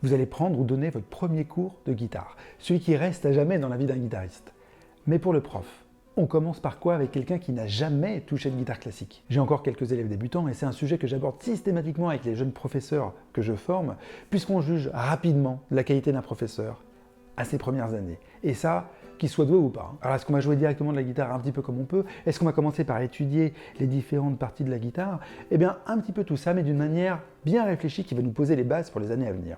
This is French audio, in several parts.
vous allez prendre ou donner votre premier cours de guitare, celui qui reste à jamais dans la vie d'un guitariste. Mais pour le prof, on commence par quoi avec quelqu'un qui n'a jamais touché de guitare classique? J'ai encore quelques élèves débutants et c'est un sujet que j'aborde systématiquement avec les jeunes professeurs que je forme, puisqu'on juge rapidement la qualité d'un professeur à ses premières années. Et ça, qu'il soit doué ou pas. Alors est-ce qu'on va jouer directement de la guitare un petit peu comme on peut? Est-ce qu'on va commencer par étudier les différentes parties de la guitare? Eh bien, un petit peu tout ça, mais d'une manière bien réfléchie qui va nous poser les bases pour les années à venir.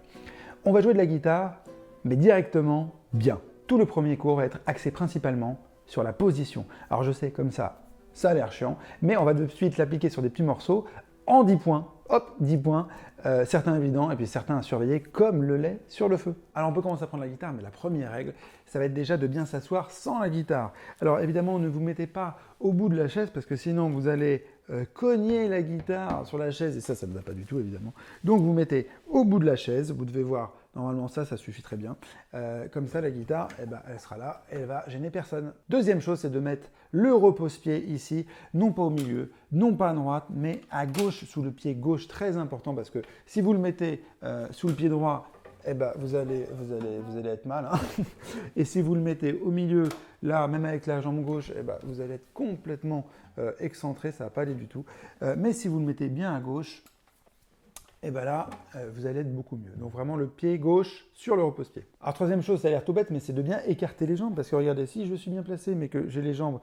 On va jouer de la guitare, mais directement bien. Tout le premier cours va être axé principalement sur la position. Alors je sais, comme ça a l'air chiant, mais on va de suite l'appliquer sur des petits morceaux en 10 points. Hop, 10 points, certains évidents et puis certains à surveiller comme le lait sur le feu. Alors on peut commencer à prendre la guitare, mais la première règle, ça va être déjà de bien s'asseoir sans la guitare. Alors évidemment, ne vous mettez pas au bout de la chaise parce que sinon vous allez cogner la guitare sur la chaise et ça ne va pas du tout évidemment. Donc vous mettez au bout de la chaise, vous devez voir, normalement ça suffit très bien. Comme ça la guitare, eh ben, elle sera là, elle va gêner personne. Deuxième chose, c'est de mettre le repose-pied ici, non pas au milieu, non pas à droite, mais à gauche, sous le pied gauche, très important parce que si vous le mettez sous le pied droit, eh ben, vous allez être mal. Hein. Et si vous le mettez au milieu, là, même avec la jambe gauche, eh ben, vous allez être complètement excentré, ça ne va pas aller du tout. Mais si vous le mettez bien à gauche, et bien là, vous allez être beaucoup mieux. Donc vraiment le pied gauche sur le repose-pied. Alors troisième chose, ça a l'air tout bête, mais c'est de bien écarter les jambes, parce que regardez, si je suis bien placé, mais que j'ai les jambes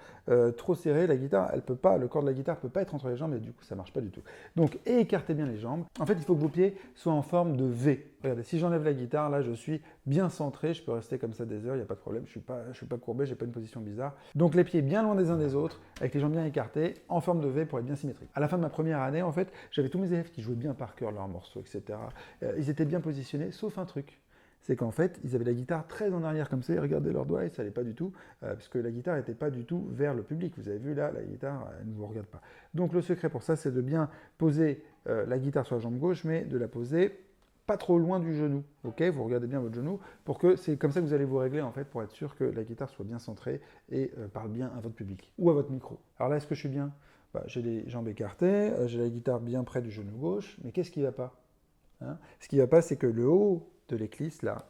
trop serrées, la guitare, elle peut pas, le corps de la guitare ne peut pas être entre les jambes, et du coup ça ne marche pas du tout. Donc écartez bien les jambes. En fait, il faut que vos pieds soient en forme de V. Regardez, si j'enlève la guitare, là je suis bien centré, je peux rester comme ça des heures, il n'y a pas de problème, je suis pas courbé, j'ai pas une position bizarre. Donc les pieds bien loin des uns des autres, avec les jambes bien écartées, en forme de V pour être bien symétrique. À la fin de ma première année, en fait, j'avais tous mes élèves qui jouaient bien par cœur leurs morceaux, etc. Ils étaient bien positionnés, sauf un truc. C'est qu'en fait, ils avaient la guitare très en arrière comme ça, ils regardaient leurs doigts et ça n'allait pas du tout, parce que la guitare n'était pas du tout vers le public. Vous avez vu là, la guitare, elle ne vous regarde pas. Donc le secret pour ça, c'est de bien poser la guitare sur la jambe gauche, mais de la poser pas trop loin du genou. Ok, vous regardez bien votre genou, pour que c'est comme ça que vous allez vous régler en fait, pour être sûr que la guitare soit bien centrée et parle bien à votre public ou à votre micro. Alors là, est-ce que je suis bien? J'ai les jambes écartées, j'ai la guitare bien près du genou gauche, mais qu'est-ce qui ne va pas? Ce qui ne va pas, c'est que le haut de l'éclisse, là,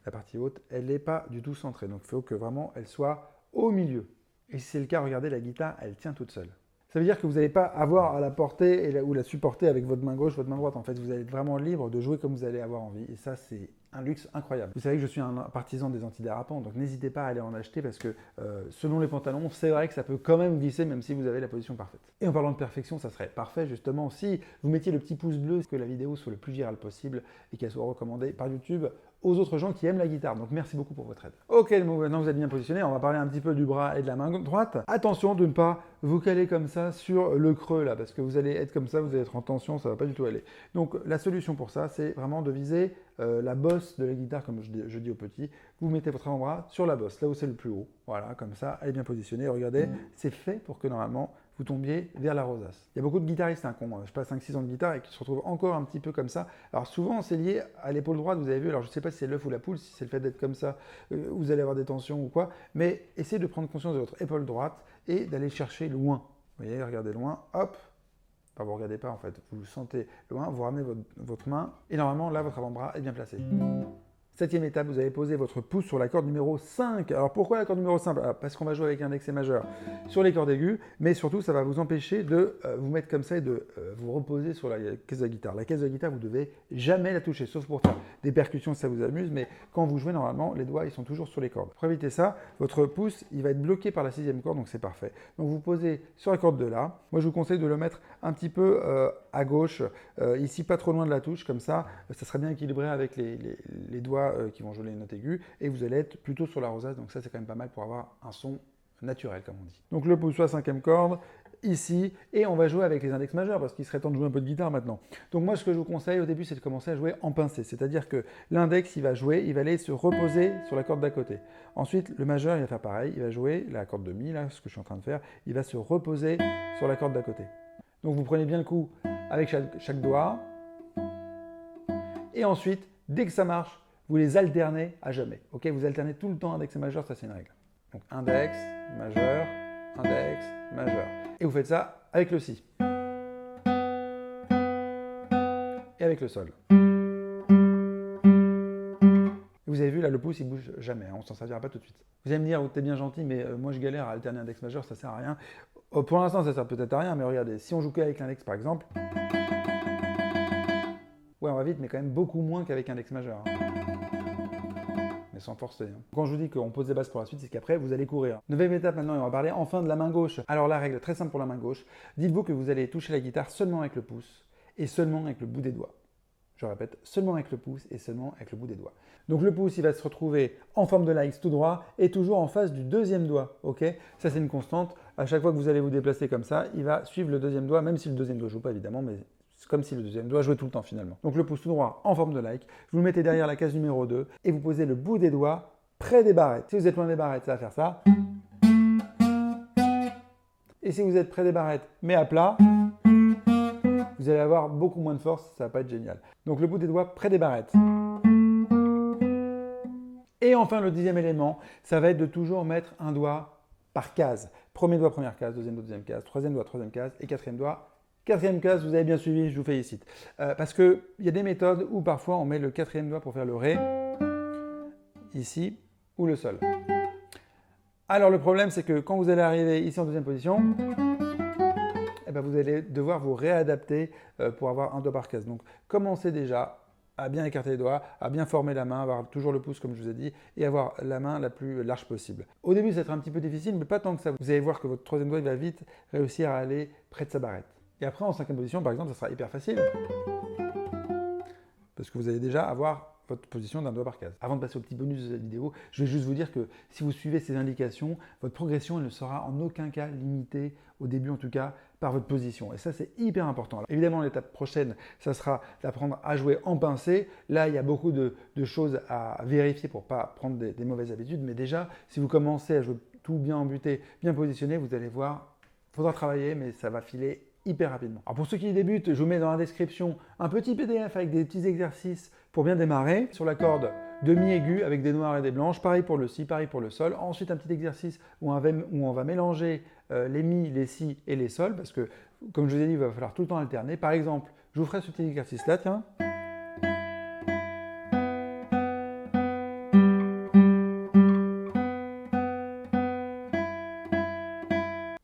la partie haute, elle n'est pas du tout centrée. Donc il faut que vraiment elle soit au milieu. Et si c'est le cas, regardez, la guitare, elle tient toute seule. Ça veut dire que vous n'allez pas avoir à la porter ou la supporter avec votre main gauche, votre main droite. En fait, vous allez être vraiment libre de jouer comme vous allez avoir envie. Et ça, c'est un luxe incroyable. Vous savez que je suis un partisan des antidérapants, donc n'hésitez pas à aller en acheter parce que selon les pantalons, c'est vrai que ça peut quand même glisser même si vous avez la position parfaite. Et en parlant de perfection, ça serait parfait justement si vous mettiez le petit pouce bleu, que la vidéo soit le plus virale possible et qu'elle soit recommandée par YouTube aux autres gens qui aiment la guitare. Donc merci beaucoup pour votre aide. Ok, maintenant vous êtes bien positionné, on va parler un petit peu du bras et de la main droite. Attention de ne pas vous caler comme ça sur le creux là, parce que vous allez être comme ça, vous allez être en tension, ça ne va pas du tout aller. Donc la solution pour ça, c'est vraiment de viser la bosse de la guitare, comme je dis aux petits. Vous mettez votre avant-bras sur la bosse, là où c'est le plus haut. Voilà, comme ça, elle est bien positionnée. Regardez, c'est fait pour que normalement, vous tombiez vers la rosace. Il y a beaucoup de guitaristes qui ont, je sais pas, 5-6 ans de guitare et qui se retrouvent encore un petit peu comme ça. Alors souvent, c'est lié à l'épaule droite, vous avez vu. Alors je ne sais pas si c'est l'œuf ou la poule, si c'est le fait d'être comme ça, vous allez avoir des tensions ou quoi. Mais essayez de prendre conscience de votre épaule droite et d'aller chercher loin. Vous voyez, regardez loin, hop. Enfin, vous ne regardez pas en fait, vous sentez loin, vous ramenez votre main et normalement là, votre avant-bras est bien placé. Septième étape, vous allez poser votre pouce sur la corde numéro 5. Alors pourquoi la corde numéro 5? Parce qu'on va jouer avec un index et majeur sur les cordes aiguës, mais surtout ça va vous empêcher de vous mettre comme ça et de vous reposer sur la caisse de la guitare. La caisse de la guitare, vous ne devez jamais la toucher, sauf pour faire des percussions si ça vous amuse, mais quand vous jouez normalement, les doigts ils sont toujours sur les cordes. Pour éviter ça, votre pouce il va être bloqué par la 6e corde, donc c'est parfait. Donc vous posez sur la corde de là. Moi je vous conseille de le mettre un petit peu à gauche, ici pas trop loin de la touche, comme ça, ça serait bien équilibré avec les doigts qui vont jouer les notes aiguës et vous allez être plutôt sur la rosace, donc ça c'est quand même pas mal pour avoir un son naturel comme on dit. Donc le pouce sur la 5e corde, ici, et on va jouer avec les index majeurs parce qu'il serait temps de jouer un peu de guitare maintenant. Donc moi ce que je vous conseille au début c'est de commencer à jouer en pincé, c'est-à-dire que l'index il va jouer, il va aller se reposer sur la corde d'à côté. Ensuite le majeur il va faire pareil, il va jouer la corde de mi, là ce que je suis en train de faire, il va se reposer sur la corde d'à côté. Donc vous prenez bien le coup avec chaque doigt, et ensuite dès que ça marche, vous les alternez à jamais. Ok, vous alternez tout le temps index et majeur, ça c'est une règle. Donc index, majeur, index, majeur. Et vous faites ça avec le si. Et avec le sol. là, le pouce, il bouge jamais, hein, on s'en servira pas tout de suite. Vous allez me dire, oh, t'es bien gentil, mais moi je galère à alterner index majeur, ça sert à rien. Pour l'instant, ça sert peut-être à rien, mais regardez, si on joue qu'avec l'index par exemple, ouais, on va vite, mais quand même beaucoup moins qu'avec index majeur. Hein. Mais sans forcer. Hein. Quand je vous dis qu'on pose les bases pour la suite, c'est qu'après, vous allez courir. Neuvième étape maintenant, et on va parler enfin de la main gauche. Alors la règle très simple pour la main gauche, dites-vous que vous allez toucher la guitare seulement avec le pouce et seulement avec le bout des doigts. Je répète, seulement avec le pouce et seulement avec le bout des doigts. Donc le pouce, il va se retrouver en forme de l'X tout droit et toujours en face du deuxième doigt. Ok, ça, c'est une constante. À chaque fois que vous allez vous déplacer comme ça, il va suivre le deuxième doigt, même si le deuxième doigt ne joue pas évidemment, mais c'est comme si le deuxième doigt jouait tout le temps finalement. Donc le pouce tout droit en forme de like, vous le mettez derrière la case numéro 2 et vous posez le bout des doigts près des barrettes. Si vous êtes loin des barrettes, ça va faire ça. Et si vous êtes près des barrettes mais à plat, vous allez avoir beaucoup moins de force, ça va pas être génial. Donc le bout des doigts près des barrettes. Et enfin le 10e élément, ça va être de toujours mettre un doigt par case. Premier doigt, première case, deuxième doigt, deuxième case, troisième doigt, troisième case et quatrième doigt. Quatrième case, vous avez bien suivi, je vous félicite. Parce qu'il y a des méthodes où parfois on met le quatrième doigt pour faire le Ré, ici, ou le Sol. Alors le problème, c'est que quand vous allez arriver ici en deuxième position, eh ben, vous allez devoir vous réadapter pour avoir un doigt par case. Donc commencez déjà à bien écarter les doigts, à bien former la main, avoir toujours le pouce comme je vous ai dit, et avoir la main la plus large possible. Au début, ça va être un petit peu difficile, mais pas tant que ça. Vous allez voir que votre troisième doigt il va vite réussir à aller près de sa barrette. Et après, en cinquième position, par exemple, ça sera hyper facile. Parce que vous allez déjà avoir votre position d'un doigt par case. Avant de passer au petit bonus de cette vidéo, je vais juste vous dire que si vous suivez ces indications, votre progression elle ne sera en aucun cas limitée, au début en tout cas, par votre position. Et ça, c'est hyper important. Alors, évidemment, l'étape prochaine, ça sera d'apprendre à jouer en pincé. Là, il y a beaucoup de choses à vérifier pour ne pas prendre des mauvaises habitudes. Mais déjà, si vous commencez à jouer tout bien embuté, bien positionné, vous allez voir, il faudra travailler, mais ça va filer hyper rapidement. Alors pour ceux qui débutent, je vous mets dans la description un petit PDF avec des petits exercices pour bien démarrer sur la corde de mi aigu avec des noirs et des blanches, pareil pour le si, pareil pour le sol. Ensuite un petit exercice où on va mélanger les mi, les si et les sols parce que comme je vous ai dit, il va falloir tout le temps alterner. Par exemple, je vous ferai ce petit exercice là, tiens.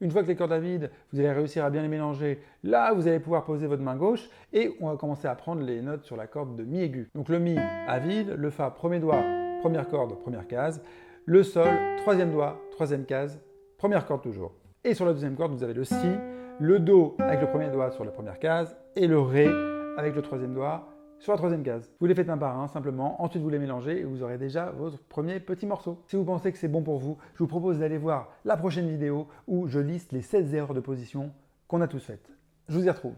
Une fois que les cordes à vide, vous allez réussir à bien les mélanger. Là, vous allez pouvoir poser votre main gauche et on va commencer à prendre les notes sur la corde de mi aigu. Donc le mi à vide, le fa premier doigt, première corde, première case, le sol, troisième doigt, troisième case, première corde toujours. Et sur la deuxième corde, vous avez le si, le do avec le premier doigt sur la première case et le ré avec le troisième doigt sur la troisième case. Vous les faites un par un simplement, ensuite vous les mélangez et vous aurez déjà votre premier petit morceau. Si vous pensez que c'est bon pour vous, je vous propose d'aller voir la prochaine vidéo où je liste les 16 erreurs de position qu'on a tous faites. Je vous y retrouve.